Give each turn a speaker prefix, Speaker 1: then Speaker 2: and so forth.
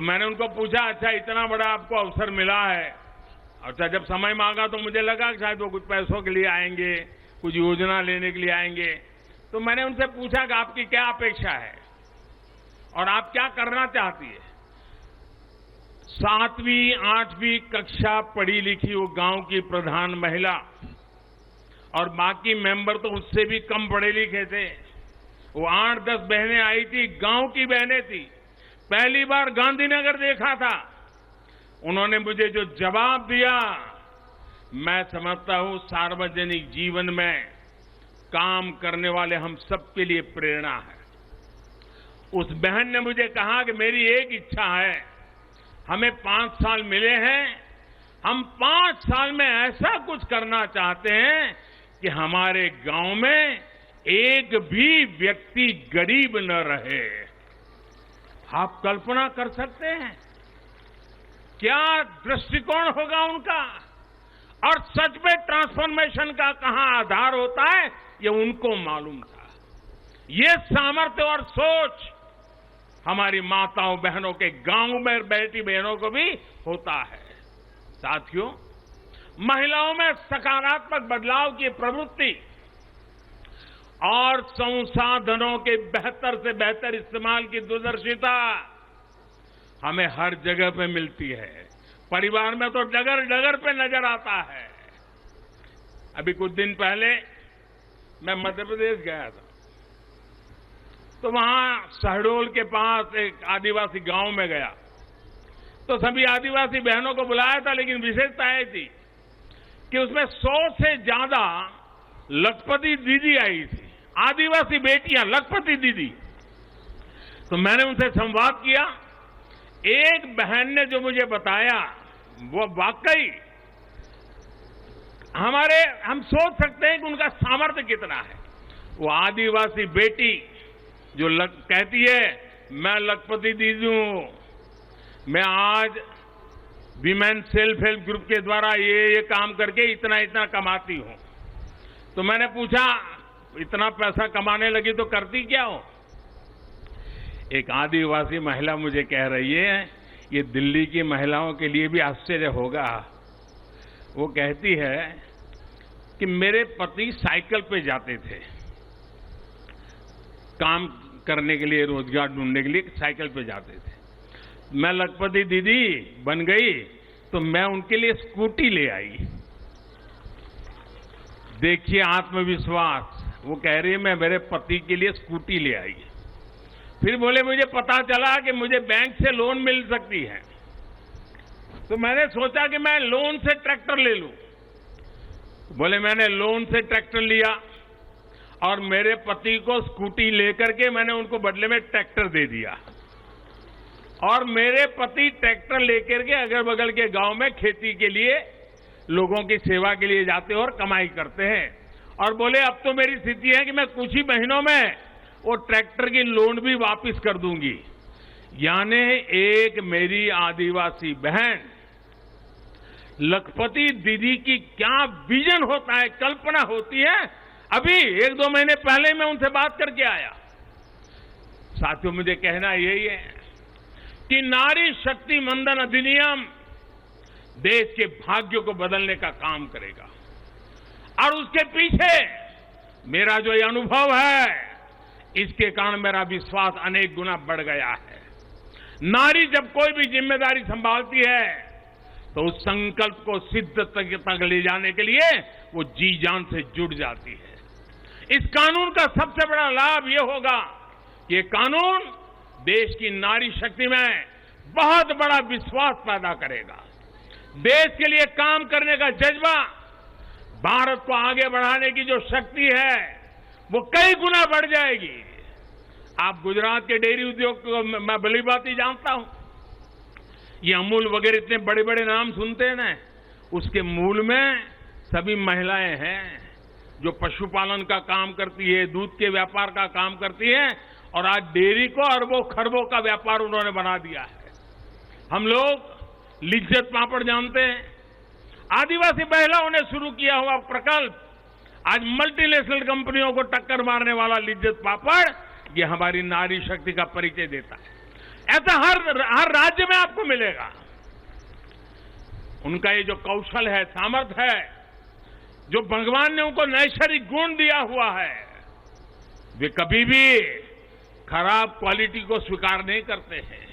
Speaker 1: मैंने उनको पूछा, अच्छा इतना बड़ा आपको अवसर मिला है, अच्छा जब समय मांगा तो मुझे लगा कि शायद वो कुछ पैसों के लिए आएंगे, कुछ योजना लेने के लिए आएंगे। तो मैंने उनसे पूछा कि आपकी क्या अपेक्षा है और आप क्या करना चाहती है। 7वीं 8वीं कक्षा पढ़ी लिखी वो गांव की प्रधान महिला और बाकी मेंबर तो उससे भी कम पढ़े लिखे थे। वो 8-10 बहनें आई थी, गांव की बहनें थी, पहली बार गांधीनगर देखा था। उन्होंने मुझे जो जवाब दिया, मैं समझता हूं सार्वजनिक जीवन में काम करने वाले हम सबके लिए प्रेरणा है। उस बहन ने मुझे कहा कि मेरी एक इच्छा है, हमें 5 साल मिले हैं, हम 5 साल में ऐसा कुछ करना चाहते हैं कि हमारे गांव में एक भी व्यक्ति गरीब न रहे। आप कल्पना कर सकते हैं क्या दृष्टिकोण होगा उनका, और सच में ट्रांसफॉर्मेशन का कहां आधार होता है ये उनको मालूम था। ये सामर्थ्य और सोच हमारी माताओं बहनों के गांव में बैठी बहनों को भी होता है। साथियों, महिलाओं में सकारात्मक बदलाव की प्रवृत्ति और संसाधनों के बेहतर से बेहतर इस्तेमाल की दूरदर्शिता हमें हर जगह पे मिलती है। परिवार में तो डगर डगर पे नजर आता है। अभी कुछ दिन पहले मैं मध्य प्रदेश गया था, तो वहां शहडोल के पास एक आदिवासी गांव में गया, तो सभी आदिवासी बहनों को बुलाया था, लेकिन विशेषता यह थी कि उसमें 100 से ज्यादा लखपति दीदी आई थी, आदिवासी बेटियां लखपति दीदी। तो मैंने उनसे संवाद किया। एक बहन ने जो मुझे बताया वो वाकई हम सोच सकते हैं कि उनका सामर्थ्य कितना है। वो आदिवासी बेटी जो कहती है, मैं लखपति दीदी हूं, मैं आज विमेन सेल्फ हेल्प ग्रुप के द्वारा ये काम करके इतना इतना कमाती हूं। तो मैंने पूछा, इतना पैसा कमाने लगी तो करती क्या हो? एक आदिवासी महिला मुझे कह रही है, ये दिल्ली की महिलाओं के लिए भी आश्चर्य होगा। वो कहती है कि मेरे पति साइकिल पे जाते थे, काम करने के लिए, रोजगार ढूंढने के लिए साइकिल पे जाते थे। मैं लखपति दीदी बन गई तो मैं उनके लिए स्कूटी ले आई। देखिए आत्मविश्वास। वो कह रही है मैं मेरे पति के लिए स्कूटी ले आई। फिर बोले मुझे पता चला कि मुझे बैंक से लोन मिल सकती है, तो मैंने सोचा कि मैं लोन से ट्रैक्टर ले लूं। बोले मैंने लोन से ट्रैक्टर लिया और मेरे पति को स्कूटी लेकर के मैंने उनको बदले में ट्रैक्टर दे दिया, और मेरे पति ट्रैक्टर लेकर के अगल बगल के गांव में खेती के लिए लोगों की सेवा के लिए जाते हैं और कमाई करते हैं। और बोले अब तो मेरी स्थिति है कि मैं कुछ ही महीनों में वो ट्रैक्टर की लोन भी वापस कर दूंगी। यानी एक मेरी आदिवासी बहन लखपति दीदी की क्या विजन होता है, कल्पना होती है। अभी 1-2 महीने पहले मैं उनसे बात करके आया। साथियों, मुझे कहना यही है कि नारी शक्ति मंदन अधिनियम देश के भाग्य को बदलने का काम करेगा, और उसके पीछे मेरा जो ये अनुभव है, इसके कारण मेरा विश्वास अनेक गुना बढ़ गया है। नारी जब कोई भी जिम्मेदारी संभालती है तो उस संकल्प को सिद्ध तक ले जाने के लिए वो जी जान से जुड़ जाती है। इस कानून का सबसे बड़ा लाभ ये होगा कि ये कानून देश की नारी शक्ति में बहुत बड़ा विश्वास पैदा करेगा। देश के लिए काम करने का जज्बा, भारत को आगे बढ़ाने की जो शक्ति है वो कई गुना बढ़ जाएगी। आप गुजरात के डेयरी उद्योग को मैं भली बात ही जानता हूं। ये अमूल वगैरह इतने बड़े बड़े नाम सुनते हैं ना, उसके मूल में सभी महिलाएं हैं जो पशुपालन का काम करती है, दूध के व्यापार का काम करती है, और आज डेयरी को अरबों खरबों का व्यापार उन्होंने बना दिया है। हम लोग लिज्जत पापड़ जानते हैं, आदिवासी महिलाओं ने शुरू किया हुआ प्रकल्प आज मल्टीनेशनल कंपनियों को टक्कर मारने वाला लिज्जत पापड़, ये हमारी नारी शक्ति का परिचय देता है। ऐसा हर राज्य में आपको मिलेगा। उनका ये जो कौशल है, सामर्थ्य है, जो भगवान ने उनको नैसर्गिक गुण दिया हुआ है, वे कभी भी खराब क्वालिटी को स्वीकार नहीं करते हैं।